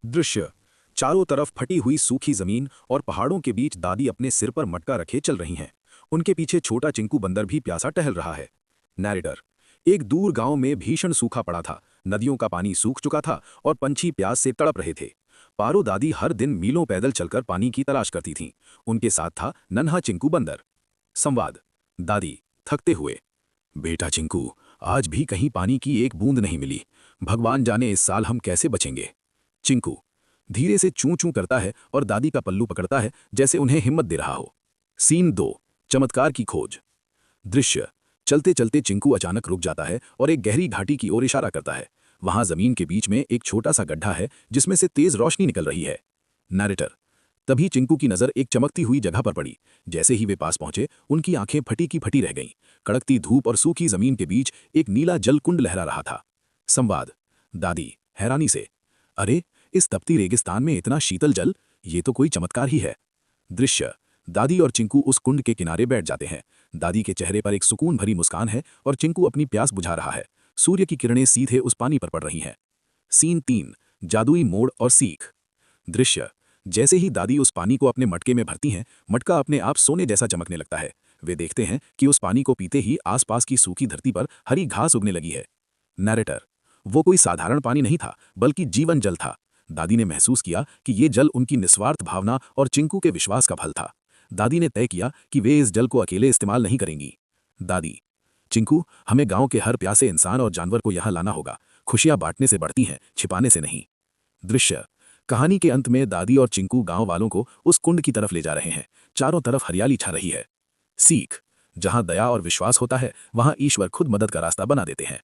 दृश्य। चारों तरफ फटी हुई सूखी जमीन और पहाड़ों के बीच दादी अपने सिर पर मटका रखे चल रही हैं। उनके पीछे छोटा चिंकू बंदर भी प्यासा टहल रहा है। नैरेटर। एक दूर गांव में भीषण सूखा पड़ा था। नदियों का पानी सूख चुका था और पंछी प्यास से तड़प रहे थे। पारो दादी हर दिन मीलों पैदल चलकर पानी की तलाश करती थीं। उनके साथ था नन्हा चिंकू बंदर। संवाद। दादी थकते हुए। बेटा चिंकू, आज भी कहीं पानी की एक बूंद नहीं मिली। भगवान जाने इस साल हम कैसे बचेंगे। चिंकू धीरे से चूं चूं करता है और दादी का पल्लू पकड़ता है, जैसे उन्हें हिम्मत दे रहा हो। सीन 2। चमत्कार की खोज। दृश्य। चलते चलते चिंकू अचानक रुक जाता है और एक गहरी घाटी की ओर इशारा करता है। वहां जमीन के बीच में एक छोटा सा गड्ढा है जिसमें से तेज रोशनी निकल रही है। नैरेटर। तभी चिंकू की नजर एक चमकती हुई जगह पर पड़ी। जैसे ही वे पास पहुंचे, उनकी आंखें फटी की फटी रह गईं। कड़कती धूप और सूखी जमीन के बीच एक नीला जल कुंड लहरा रहा था। संवाद। दादी हैरानी से। अरे, इस तपती रेगिस्तान में इतना शीतल जल, ये तो कोई चमत्कार ही है। दृश्य। दादी और चिंकू उस कुंड के किनारे बैठ जाते हैं। दादी के चेहरे पर एक सुकून भरी मुस्कान है और चिंकू अपनी प्यास बुझा रहा है। सूर्य की किरणें सीधे उस पानी पर पड़ रही हैं। सीन 3। जादुई मोड़ और सीख। दृश्य। जैसे ही दादी उस पानी को अपने मटके में भरती हैं, मटका अपने आप सोने जैसा चमकने लगता है। वे देखते हैं कि उस पानी को पीते ही आसपास की सूखी धरती पर हरी घास उगने लगी है। नैरेटर। वो कोई साधारण पानी नहीं था, बल्कि जीवन जल था। दादी ने महसूस किया कि ये जल उनकी निस्वार्थ भावना और चिंकू के विश्वास का फल था। दादी ने तय किया कि वे इस जल को अकेले इस्तेमाल नहीं करेंगी। दादी। चिंकू, हमें गांव के हर प्यासे इंसान और जानवर को यहाँ लाना होगा। खुशियां बांटने से बढ़ती हैं, छिपाने से नहीं। दृश्य। कहानी के अंत में दादी और चिंकू गांव वालों को उस कुंड की तरफ ले जा रहे हैं। चारों तरफ हरियाली छा रही है। सीख। जहां दया और विश्वास होता है, वहां ईश्वर खुद मदद का रास्ता बना देते हैं।